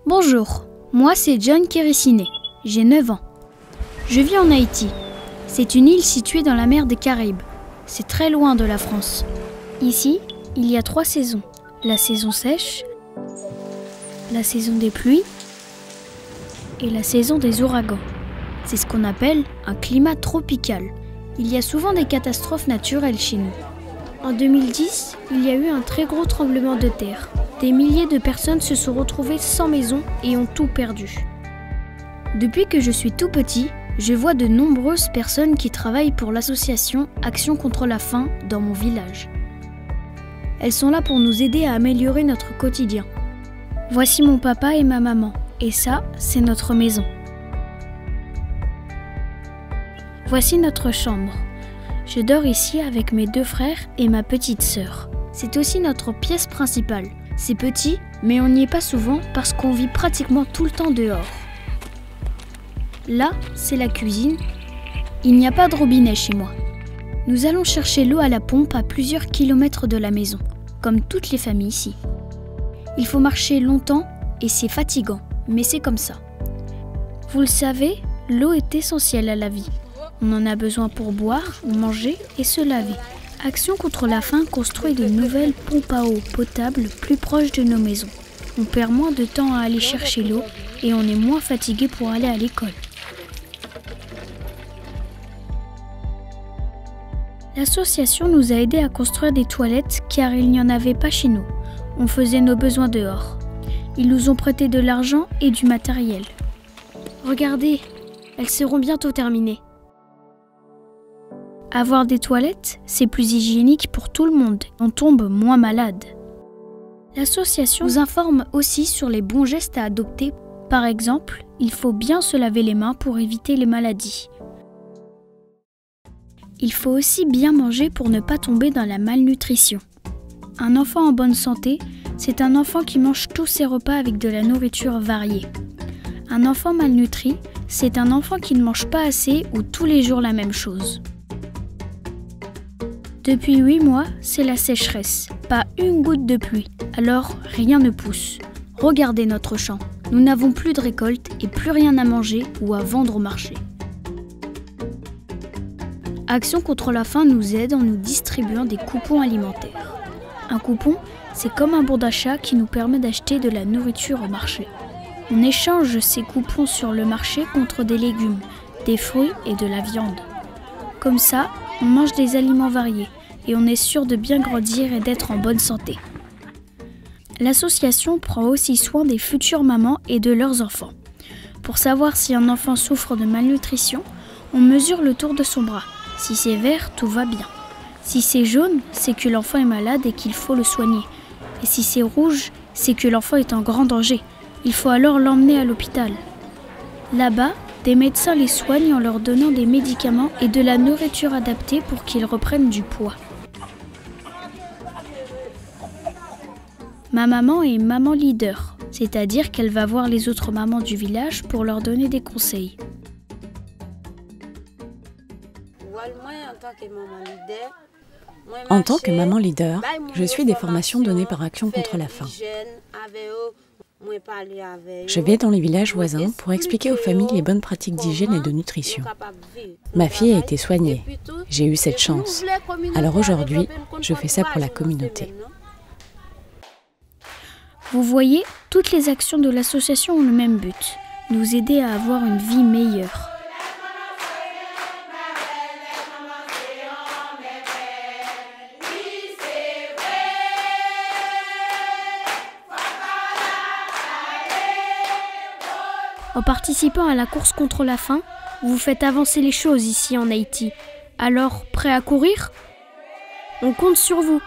Bonjour, moi c'est John Kéressiné, j'ai 9 ans. Je vis en Haïti. C'est une île située dans la mer des Caraïbes. C'est très loin de la France. Ici, il y a 3 saisons. La saison sèche, la saison des pluies et la saison des ouragans. C'est ce qu'on appelle un climat tropical. Il y a souvent des catastrophes naturelles chez nous. En 2010, il y a eu un très gros tremblement de terre. Des milliers de personnes se sont retrouvées sans maison et ont tout perdu. Depuis que je suis tout petit, je vois de nombreuses personnes qui travaillent pour l'association Action contre la faim dans mon village. Elles sont là pour nous aider à améliorer notre quotidien. Voici mon papa et ma maman, et ça, c'est notre maison. Voici notre chambre. Je dors ici avec mes 2 frères et ma petite sœur. C'est aussi notre pièce principale. C'est petit, mais on n'y est pas souvent parce qu'on vit pratiquement tout le temps dehors. Là, c'est la cuisine. Il n'y a pas de robinet chez moi. Nous allons chercher l'eau à la pompe à plusieurs kilomètres de la maison, comme toutes les familles ici. Il faut marcher longtemps et c'est fatigant, mais c'est comme ça. Vous le savez, l'eau est essentielle à la vie. On en a besoin pour boire, manger et se laver. Action contre la faim construit de nouvelles pompes à eau potables plus proches de nos maisons. On perd moins de temps à aller chercher l'eau et on est moins fatigué pour aller à l'école. L'association nous a aidés à construire des toilettes car il n'y en avait pas chez nous. On faisait nos besoins dehors. Ils nous ont prêté de l'argent et du matériel. Regardez, elles seront bientôt terminées. Avoir des toilettes, c'est plus hygiénique pour tout le monde. On tombe moins malade. L'association nous informe aussi sur les bons gestes à adopter. Par exemple, il faut bien se laver les mains pour éviter les maladies. Il faut aussi bien manger pour ne pas tomber dans la malnutrition. Un enfant en bonne santé, c'est un enfant qui mange tous ses repas avec de la nourriture variée. Un enfant malnutri, c'est un enfant qui ne mange pas assez ou tous les jours la même chose. Depuis 8 mois, c'est la sécheresse. Pas une goutte de pluie, alors rien ne pousse. Regardez notre champ. Nous n'avons plus de récolte et plus rien à manger ou à vendre au marché. Action contre la faim nous aide en nous distribuant des coupons alimentaires. Un coupon, c'est comme un bon d'achat qui nous permet d'acheter de la nourriture au marché. On échange ces coupons sur le marché contre des légumes, des fruits et de la viande. Comme ça, on mange des aliments variés et on est sûr de bien grandir et d'être en bonne santé. L'association prend aussi soin des futures mamans et de leurs enfants. Pour savoir si un enfant souffre de malnutrition, on mesure le tour de son bras. Si c'est vert, tout va bien. Si c'est jaune, c'est que l'enfant est malade et qu'il faut le soigner. Et si c'est rouge, c'est que l'enfant est en grand danger. Il faut alors l'emmener à l'hôpital. Là-bas, des médecins les soignent en leur donnant des médicaments et de la nourriture adaptée pour qu'ils reprennent du poids. Ma maman est maman leader, c'est-à-dire qu'elle va voir les autres mamans du village pour leur donner des conseils. En tant que maman leader, je suis des formations données par Action contre la faim. Je vais dans les villages voisins pour expliquer aux familles les bonnes pratiques d'hygiène et de nutrition. Ma fille a été soignée. J'ai eu cette chance. Alors aujourd'hui, je fais ça pour la communauté. Vous voyez, toutes les actions de l'association ont le même but, nous aider à avoir une vie meilleure. En participant à la course contre la faim, vous faites avancer les choses ici en Haïti. Alors, prêt à courir ? On compte sur vous.